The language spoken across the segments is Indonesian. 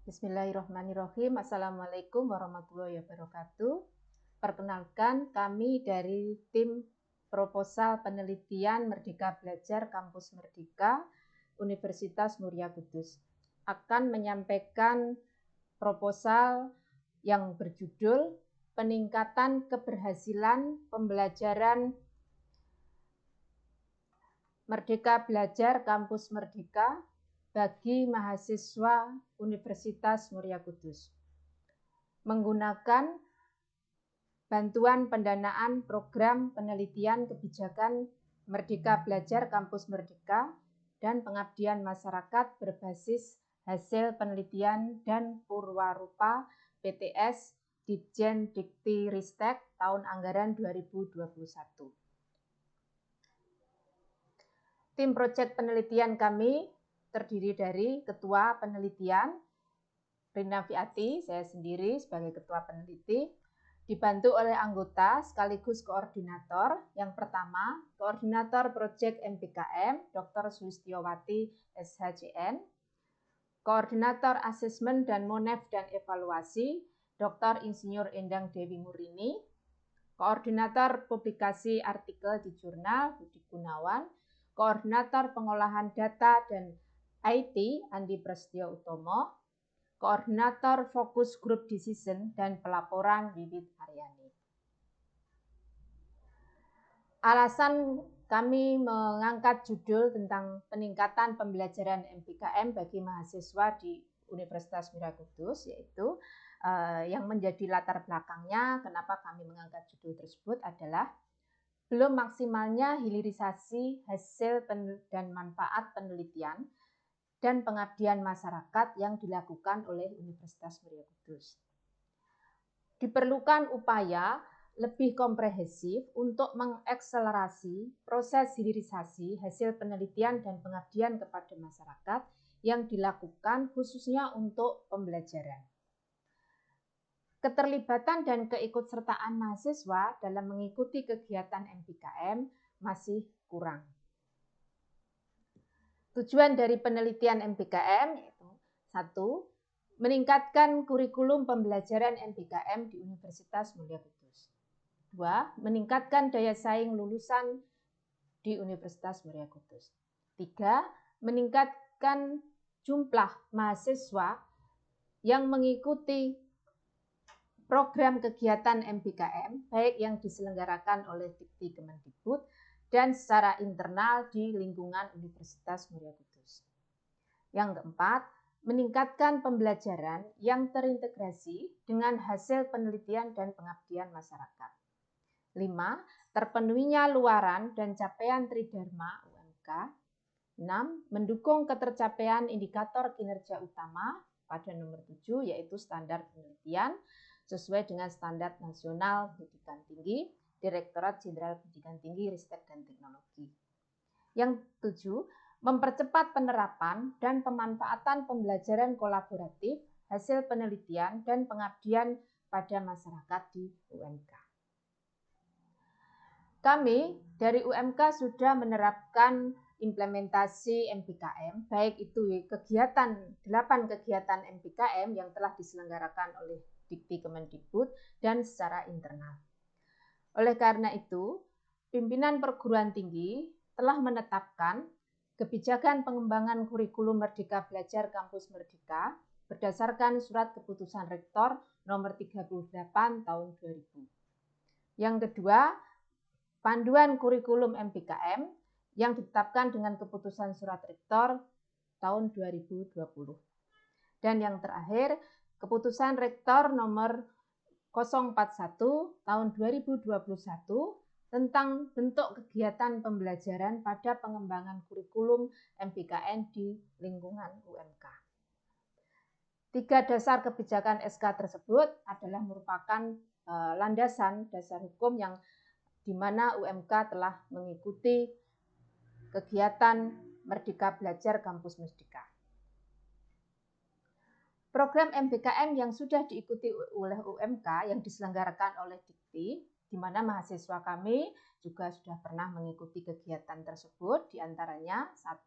Bismillahirrahmanirrahim. Assalamualaikum warahmatullahi wabarakatuh. Perkenalkan, kami dari tim proposal penelitian Merdeka Belajar Kampus Merdeka Universitas Muria Kudus akan menyampaikan proposal yang berjudul Peningkatan Keberhasilan Pembelajaran Merdeka Belajar Kampus Merdeka bagi mahasiswa Universitas Muria Kudus menggunakan bantuan pendanaan program penelitian kebijakan Merdeka Belajar Kampus Merdeka dan pengabdian masyarakat berbasis hasil penelitian dan purwarupa PTS Ditjen Dikti Ristek tahun anggaran 2021. Tim proyek penelitian kami terdiri dari Ketua Penelitian, Rina Fiati, saya sendiri sebagai Ketua Peneliti, dibantu oleh anggota sekaligus koordinator. Yang pertama, Koordinator Proyek MPKM, Dr. Sulistiowati SHCN, Koordinator Asesmen dan Monef dan Evaluasi, Dr. Insinyur Endang Dewi Murini, Koordinator Publikasi Artikel di Jurnal, Budi Gunawan, Koordinator Pengolahan Data dan IT, Andi Prasetyo Utomo, Koordinator Fokus Group Decision dan Pelaporan, Wiwit Aryani. Alasan kami mengangkat judul tentang peningkatan pembelajaran MPKM bagi mahasiswa di Universitas Muria Kudus, yaitu yang menjadi latar belakangnya kenapa kami mengangkat judul tersebut adalah belum maksimalnya hilirisasi hasil dan manfaat penelitian dan pengabdian masyarakat yang dilakukan oleh Universitas Muria Kudus. Diperlukan upaya lebih komprehensif untuk mengakselerasi proses hilirisasi hasil penelitian dan pengabdian kepada masyarakat yang dilakukan khususnya untuk pembelajaran. Keterlibatan dan keikutsertaan mahasiswa dalam mengikuti kegiatan MPKM masih kurang. Tujuan dari penelitian MPKM yaitu 1. Meningkatkan kurikulum pembelajaran MPKM di Universitas Muria Kudus. 2. Meningkatkan daya saing lulusan di Universitas Muria Kudus. 3. Meningkatkan jumlah mahasiswa yang mengikuti program kegiatan MPKM baik yang diselenggarakan oleh Dikti Kemendikbud dan secara internal di lingkungan Universitas Muria Kudus. Yang keempat, meningkatkan pembelajaran yang terintegrasi dengan hasil penelitian dan pengabdian masyarakat. 5. Terpenuhinya luaran dan capaian Tridharma UMK. 6. Mendukung ketercapaian indikator kinerja utama pada nomor 7 yaitu standar penelitian sesuai dengan standar nasional pendidikan tinggi Direktorat Jenderal Pendidikan Tinggi, Ristek dan Teknologi. Yang 7, mempercepat penerapan dan pemanfaatan pembelajaran kolaboratif, hasil penelitian dan pengabdian pada masyarakat di UMK. Kami dari UMK sudah menerapkan implementasi MPKM, baik itu kegiatan 8 kegiatan MPKM yang telah diselenggarakan oleh Dikti Kemendikbud dan secara internal. Oleh karena itu, pimpinan perguruan tinggi telah menetapkan kebijakan pengembangan kurikulum Merdeka Belajar Kampus Merdeka berdasarkan Surat Keputusan Rektor nomor 38 tahun 2000. Yang kedua, panduan kurikulum MPKM yang ditetapkan dengan Keputusan Surat Rektor tahun 2020. Dan yang terakhir, Keputusan Rektor nomor 041 tahun 2021 tentang bentuk kegiatan pembelajaran pada pengembangan kurikulum MPKM di lingkungan UMK. 3 dasar kebijakan SK tersebut adalah merupakan landasan dasar hukum yang di mana UMK telah mengikuti kegiatan Merdeka Belajar Kampus Merdeka. Program MPKM yang sudah diikuti oleh UMK yang diselenggarakan oleh Dikti, di mana mahasiswa kami juga sudah pernah mengikuti kegiatan tersebut, diantaranya 1.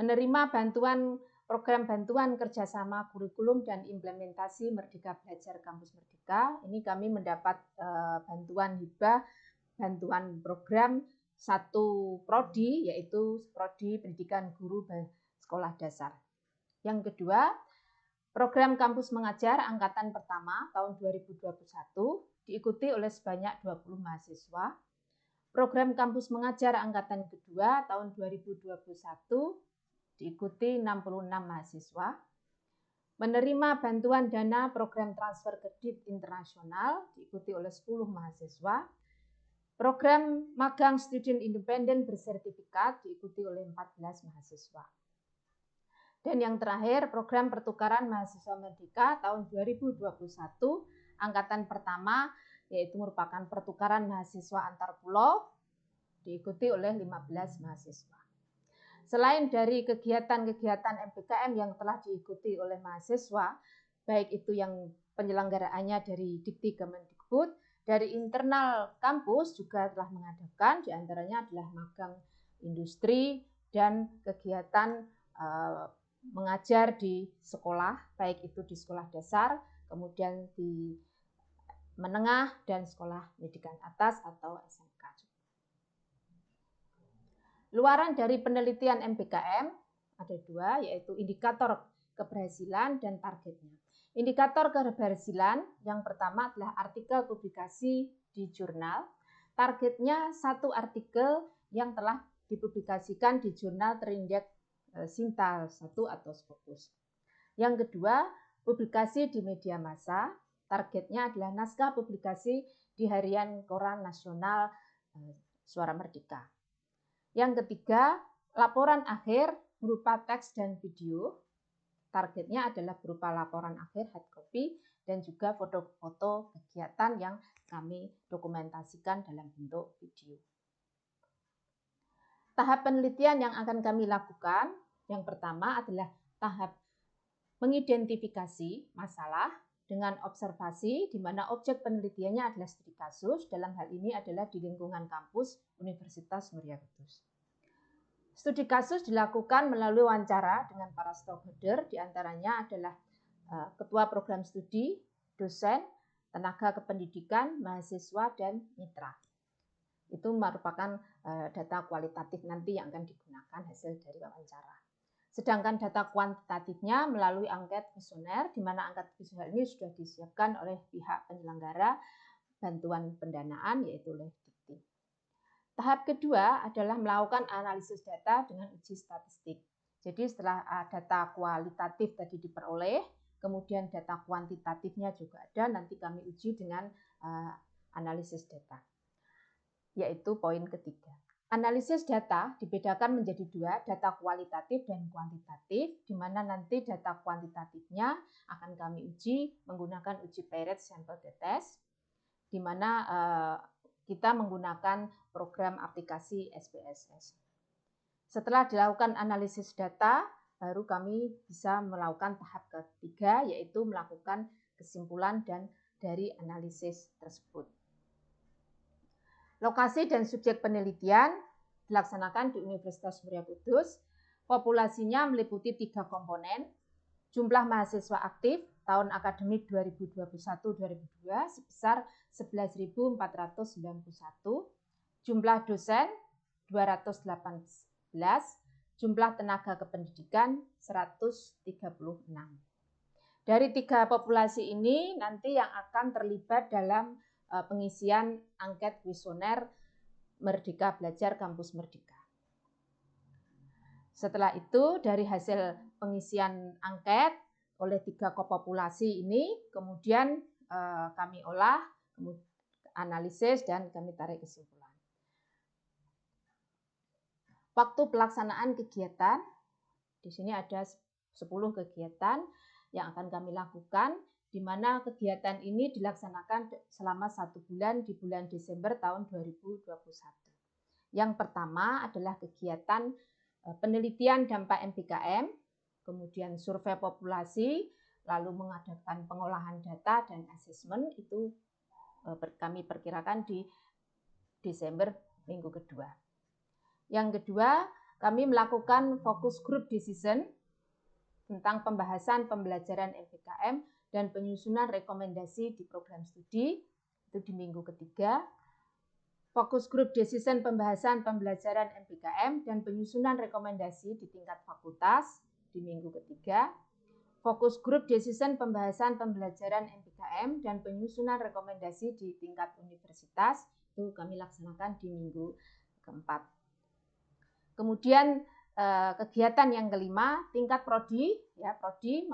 Menerima bantuan program bantuan kerjasama kurikulum dan implementasi Merdeka Belajar Kampus Merdeka. Ini kami mendapat bantuan hibah, bantuan program satu prodi, yaitu Prodi Pendidikan Guru Sekolah Dasar. Yang kedua, program Kampus Mengajar Angkatan Pertama tahun 2021 diikuti oleh sebanyak 20 mahasiswa. Program Kampus Mengajar Angkatan Kedua tahun 2021 diikuti 66 mahasiswa. Menerima bantuan dana program transfer kredit internasional diikuti oleh 10 mahasiswa. Program magang student independen bersertifikat diikuti oleh 14 mahasiswa. Dan yang terakhir, program pertukaran mahasiswa Merdeka tahun 2021 angkatan pertama, yaitu merupakan pertukaran mahasiswa antar pulau, diikuti oleh 15 mahasiswa. Selain dari kegiatan-kegiatan MPKM yang telah diikuti oleh mahasiswa, baik itu yang penyelenggaraannya dari Dikti Kemendikbud, dari internal kampus juga telah mengadakan, diantaranya adalah magang industri dan kegiatan mengajar di sekolah, baik itu di sekolah dasar, kemudian di menengah, dan sekolah pendidikan atas atau SMK. Luaran dari penelitian MPKM ada dua, yaitu indikator keberhasilan dan targetnya. Indikator keberhasilan yang pertama adalah artikel publikasi di jurnal. Targetnya satu artikel yang telah dipublikasikan di jurnal terindeks Sinta 1 atau Scopus. Yang kedua, publikasi di media massa. Targetnya adalah naskah publikasi di harian koran nasional Suara Merdeka. Yang ketiga, laporan akhir berupa teks dan video. Targetnya adalah berupa laporan akhir hard copy dan juga foto-foto kegiatan yang kami dokumentasikan dalam bentuk video. Tahap penelitian yang akan kami lakukan, yang pertama adalah tahap mengidentifikasi masalah dengan observasi, di mana objek penelitiannya adalah studi kasus, dalam hal ini adalah di lingkungan kampus Universitas Muria Kudus. Studi kasus dilakukan melalui wawancara dengan para stakeholder, diantaranya adalah ketua program studi, dosen, tenaga kependidikan, mahasiswa, dan mitra. Itu merupakan data kualitatif nanti yang akan digunakan hasil dari wawancara. Sedangkan data kuantitatifnya melalui angket kuesioner, di mana angket kuesioner ini sudah disiapkan oleh pihak penyelenggara bantuan pendanaan, yaitu oleh Dikti. Tahap kedua adalah melakukan analisis data dengan uji statistik. Jadi setelah data kualitatif tadi diperoleh, kemudian data kuantitatifnya juga ada, nanti kami uji dengan analisis data. Yaitu poin ketiga. Analisis data dibedakan menjadi dua, data kualitatif dan kuantitatif, di mana nanti data kuantitatifnya akan kami uji menggunakan uji Peyret Sample Test, di mana kita menggunakan program aplikasi SPSS. Setelah dilakukan analisis data, baru kami bisa melakukan tahap ketiga, yaitu melakukan kesimpulan dan dari analisis tersebut. Lokasi dan subjek penelitian dilaksanakan di Universitas Muria Kudus. Populasinya meliputi 3 komponen. Jumlah mahasiswa aktif tahun akademik 2021-2022 sebesar 11.491. Jumlah dosen 218. Jumlah tenaga kependidikan 136. Dari 3 populasi ini nanti yang akan terlibat dalam pengisian angket kuesioner Merdeka Belajar Kampus Merdeka. Setelah itu dari hasil pengisian angket oleh 3 populasi ini kemudian kami olah, analisis, dan kami tarik kesimpulan. Waktu pelaksanaan kegiatan, di sini ada 10 kegiatan yang akan kami lakukan, di mana kegiatan ini dilaksanakan selama 1 bulan di bulan Desember tahun 2021. Yang pertama adalah kegiatan penelitian dampak MPKM, kemudian survei populasi, lalu mengadakan pengolahan data dan asesmen, itu kami perkirakan di Desember minggu kedua. Yang kedua, kami melakukan focus group decision, tentang pembahasan pembelajaran MPKM dan penyusunan rekomendasi di program studi, itu di minggu ketiga. Fokus grup decision pembahasan pembelajaran MPKM dan penyusunan rekomendasi di tingkat fakultas di minggu ketiga. Fokus grup decision pembahasan pembelajaran MPKM dan penyusunan rekomendasi di tingkat universitas itu kami laksanakan di minggu keempat. Kemudian kegiatan yang kelima, tingkat prodi, ya prodi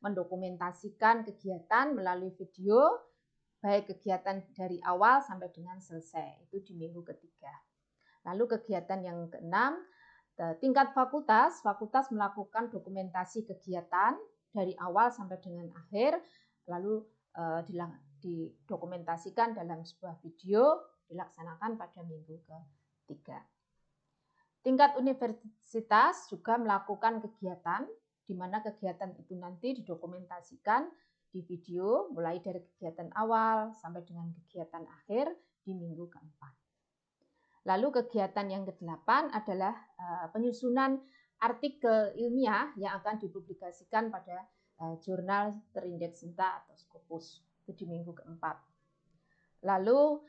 mendokumentasikan kegiatan melalui video, baik kegiatan dari awal sampai dengan selesai, itu di minggu ketiga. Lalu kegiatan yang keenam, tingkat fakultas melakukan dokumentasi kegiatan dari awal sampai dengan akhir, lalu didokumentasikan dalam sebuah video, dilaksanakan pada minggu ketiga. Tingkat universitas juga melakukan kegiatan, di mana kegiatan itu nanti didokumentasikan di video, mulai dari kegiatan awal sampai dengan kegiatan akhir di minggu keempat. Lalu kegiatan yang ke-8 adalah penyusunan artikel ilmiah yang akan dipublikasikan pada jurnal terindeks SINTA atau Scopus, itu di minggu keempat. Lalu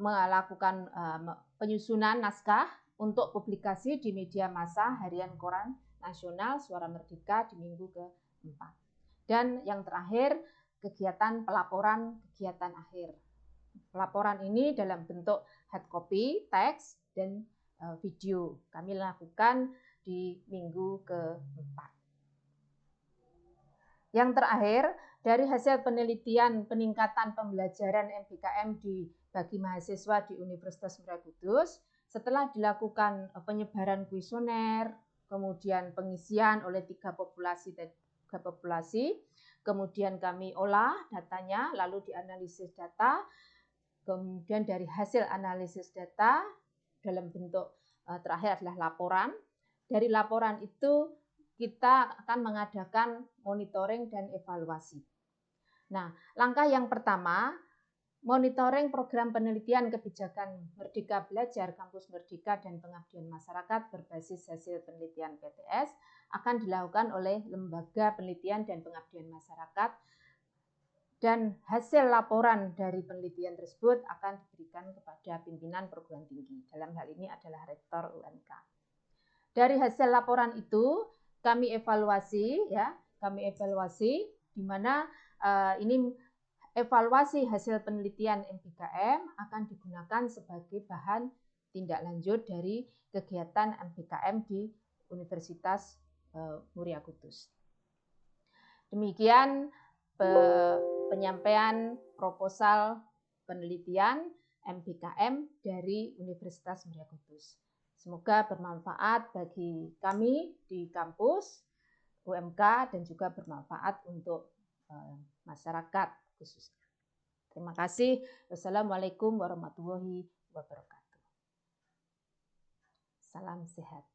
melakukan penyusunan naskah untuk publikasi di media massa harian koran nasional Suara Merdeka di minggu keempat. Dan yang terakhir, kegiatan pelaporan kegiatan akhir. Pelaporan ini dalam bentuk hard copy, teks, dan video. Kami lakukan di minggu keempat. Yang terakhir, dari hasil penelitian peningkatan pembelajaran MPKM bagi mahasiswa di Universitas Muria Kudus, setelah dilakukan penyebaran kuesioner, kemudian pengisian oleh 3 populasi, kemudian kami olah datanya, lalu dianalisis data, kemudian dari hasil analisis data dalam bentuk terakhir adalah laporan. Dari laporan itu kita akan mengadakan monitoring dan evaluasi. Nah, langkah yang pertama, monitoring program penelitian kebijakan Merdeka Belajar, Kampus Merdeka, dan Pengabdian Masyarakat berbasis hasil penelitian PTS akan dilakukan oleh Lembaga Penelitian dan Pengabdian Masyarakat, dan hasil laporan dari penelitian tersebut akan diberikan kepada pimpinan perguruan tinggi. Dalam hal ini adalah Rektor UMK. Dari hasil laporan itu kami evaluasi, di mana ini evaluasi hasil penelitian MPKM akan digunakan sebagai bahan tindak lanjut dari kegiatan MPKM di Universitas Muria Kudus. Demikian penyampaian proposal penelitian MPKM dari Universitas Muria Kudus. Semoga bermanfaat bagi kami di kampus UMK dan juga bermanfaat untuk masyarakat khususnya. Terima kasih. Wassalamualaikum warahmatullahi wabarakatuh. Salam sehat.